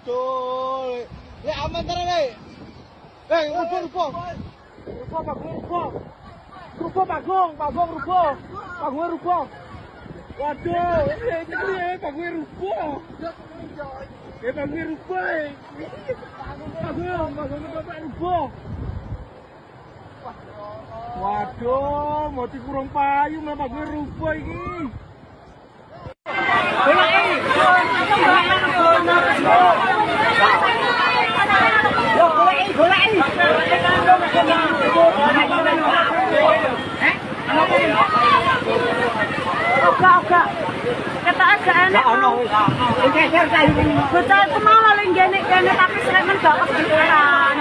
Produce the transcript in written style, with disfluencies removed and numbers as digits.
Waduh. Lek aman tenan, Lek. Rupo. Rupo, Pak Gong, rupo. Pagungnya rupo. Waduh, ini pagungnya rupo. Pagungnya rupo. Pagungnya bapak rupo. Waduh, mau kurang payu malah pagungnya rupo ini. Oga. Kata aja enak. Geser tadi. Bocah itu mau maling gene tapi seremen gak kepikiran.